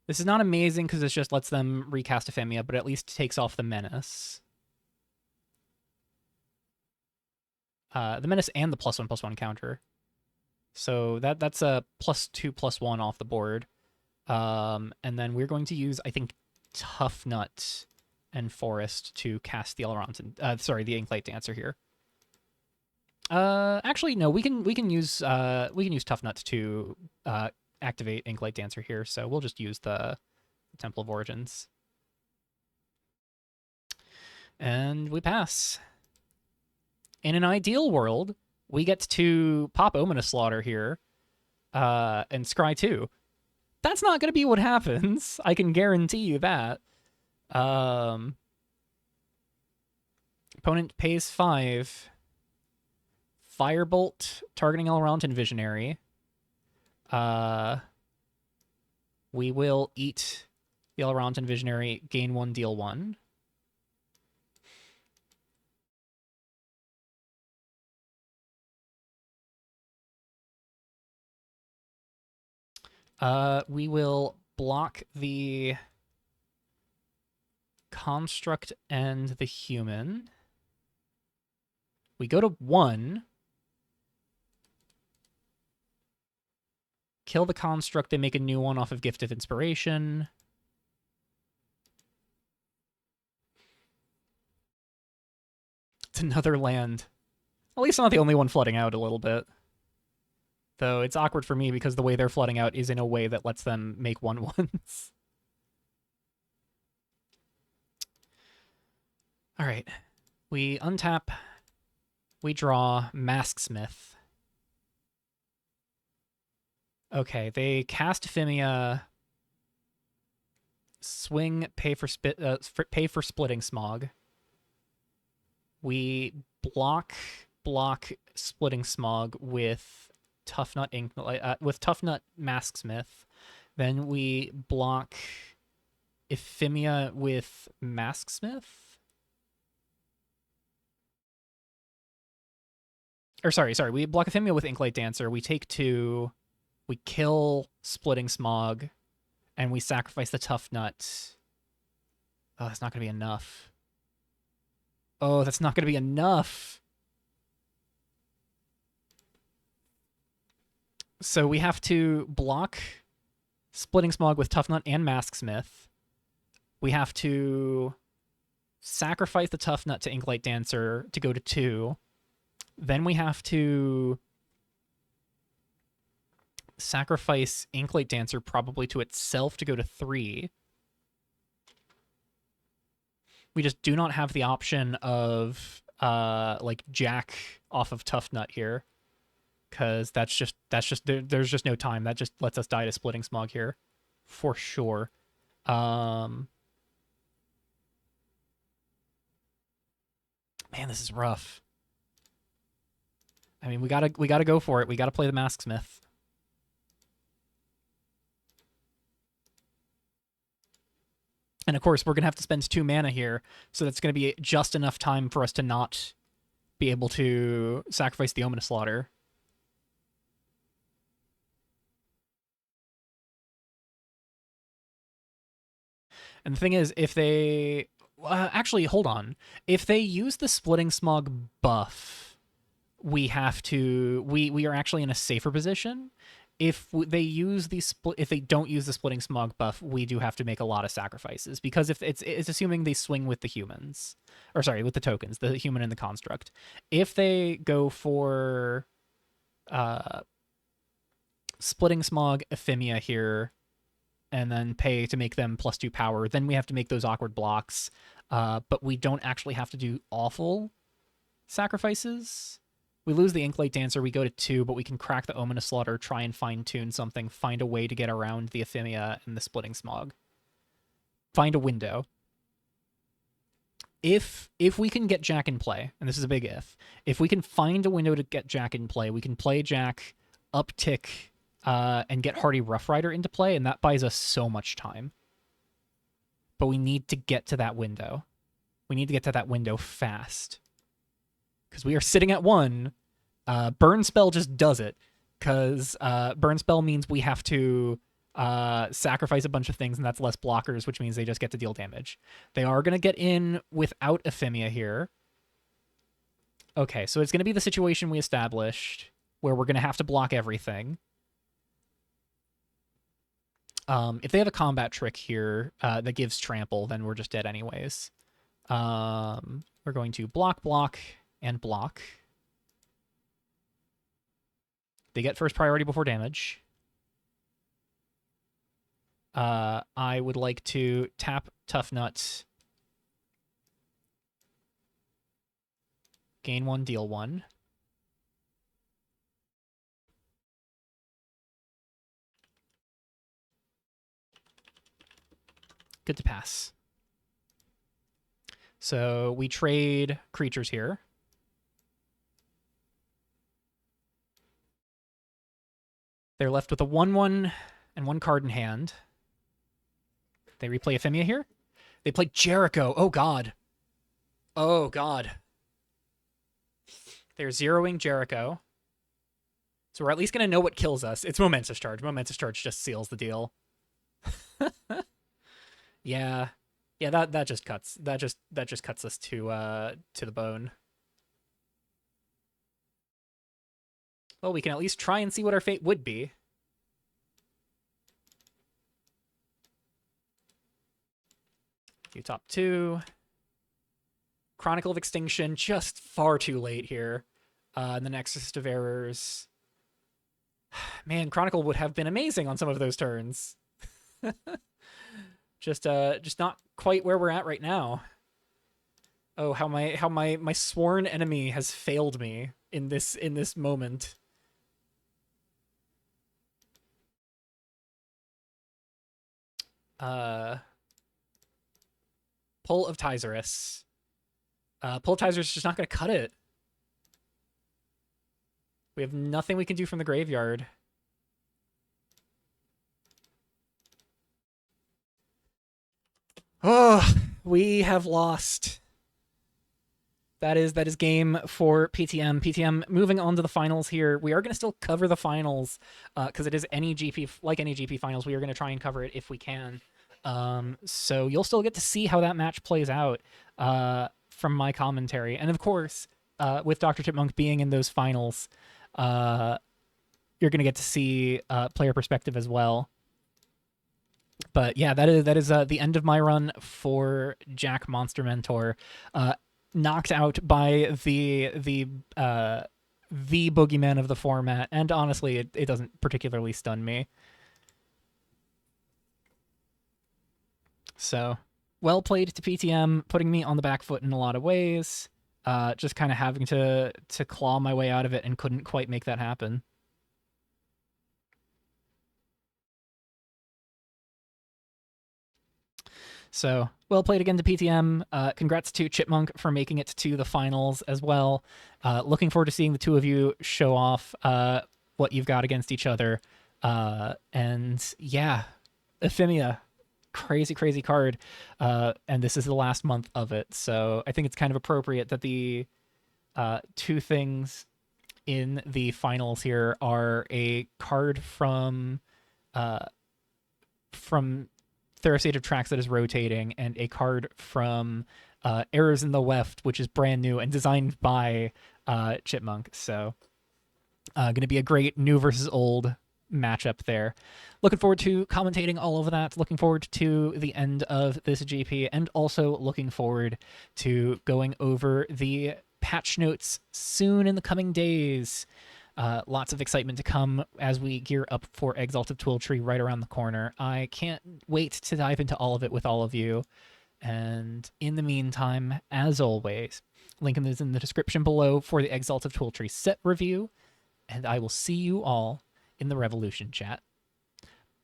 This is not amazing because it just lets them recast Efimia, but at least takes off the menace. The menace and the +1/+1 counter. So that's a +2/+1 off the board. And then we're going to use, I think, Tough Nut and Forest to cast the Elrond. Sorry, the Inklight Dancer here. Actually, no. We can use Tough Nut to activate Inklight Dancer here. So we'll just use the Temple of Origins, and we pass. In an ideal world, we get to pop Ominous Slaughter here, and Scry 2. That's not going to be what happens. I can guarantee you that. Opponent pays 5. Firebolt, targeting Elrond and Visionary. We will eat the Elrond and Visionary, gain 1, deal 1. We will block the Construct and the Human. We go to 1. Kill the Construct and make a new one off of Gift of Inspiration. It's another land. At least I'm not the only one flooding out a little bit. Though it's awkward for me because the way they're flooding out is in a way that lets them make 1/1s. All right. We untap. We draw Masksmith. Okay, they cast Efimia. Swing, pay for Splitting Smog. We block Splitting Smog with Tough Nut Masksmith. Then we block Efimia with Masksmith. Or sorry, we block Efimia with Inklight Dancer. We take 2. We kill Splitting Smog, and we sacrifice the Tough Nut. Oh, that's not going to be enough. Oh, that's not going to be enough. So we have to block Splitting Smog with Tough Nut and Masksmith. We have to sacrifice the Tough Nut to Inklight Dancer to go to 2. Then we have to sacrifice Inklight Dancer probably to itself to go to 3. We just do not have the option of like Jack off of Tough Nut here, because there's just no time. That just lets us die to Splitting Smog here for sure. Man, this is rough. I mean, we gotta go for it. We gotta play the Masksmith. And of course, we're gonna have to spend 2 mana here, so that's gonna be just enough time for us to not be able to sacrifice the Ominous Slaughter. And the thing is, if they actually hold on, if they use the Splitting Smog buff, we have to we are actually in a safer position. If they don't use the Splitting Smog buff, we do have to make a lot of sacrifices, because if it's assuming they swing with the humans, or sorry, with the tokens, the human and the construct. If they go for Splitting Smog, Efimia here, and then pay to make them +2 power, then we have to make those awkward blocks. But we don't actually have to do awful sacrifices. We lose the Inklight Dancer, we go to 2, but we can crack the Ominous Slaughter, try and fine-tune something, find a way to get around the Efimia and the Splitting Smog. Find a window. If we can get Jack in play, and this is a big if we can find a window to get Jack in play, we can play Jack, uptick, and get Hardy Rough Rider into play, and that buys us so much time. But we need to get to that window. We need to get to that window fast, because we are sitting at 1. Burn Spell just does it, because Burn Spell means we have to sacrifice a bunch of things, and that's less blockers, which means they just get to deal damage. They are going to get in without Efimia here. Okay, so it's going to be the situation we established, where we're going to have to block everything. If they have a combat trick here that gives trample, then we're just dead anyways. We're going to block, block, and block. They get first priority before damage. I would like to tap Tough Nuts. Gain 1, deal 1. Good to pass. So we trade creatures here. They're left with a 1/1 and 1 card in hand. They replay Efimia here. They play Jericho. Oh, God. Oh, God. They're zeroing Jericho. So we're at least going to know what kills us. It's Momentous Charge. Momentous Charge just seals the deal. Yeah. Yeah, that just cuts. That just cuts us to the bone. Well, we can at least try and see what our fate would be. You top 2. Chronicle of Extinction, just far too late here. And the Nexus of Errors. Man, Chronicle would have been amazing on some of those turns. Just not quite where we're at right now. Oh, how my sworn enemy has failed me in this moment. Pull of Tyzerus. Pull of Tyzerus is just not going to cut it. We have nothing we can do from the graveyard. Oh, we have lost. That is game for PTM. PTM moving on to the finals here. We are going to still cover the finals because it is any GP, like any GP finals. We are going to try and cover it if we can. So you'll still get to see how that match plays out from my commentary. And of course, with Dr. Chipmunk being in those finals, you're going to get to see player perspective as well. But yeah, that is the end of my run for Jack Monster Mentor. Knocked out by the boogeyman of the format, and honestly, it doesn't particularly stun me. So, well played to PTM, putting me on the back foot in a lot of ways. Just kind of having to claw my way out of it, and couldn't quite make that happen. So, well played again to PTM. Congrats to Chipmunk for making it to the finals as well. Looking forward to seeing the two of you show off what you've got against each other. And yeah, Efimia, crazy, crazy card. And this is the last month of it. So I think it's kind of appropriate that the two things in the finals here are a card from Therasated Tracks that is rotating, and a card from Errors in the Weft, which is brand new and designed by Chipmunk. So going to be a great new versus old matchup there. Looking forward to commentating all of that. Looking forward to the end of this GP, and also looking forward to going over the patch notes soon in the coming days. Lots of excitement to come as we gear up for Exalted Twill-Tree right around the corner. I can't wait to dive into all of it with all of you. And in the meantime, as always, link is in the description below for the Exalted Twill-Tree set review. And I will see you all in the Revolution chat.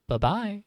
Bye-bye.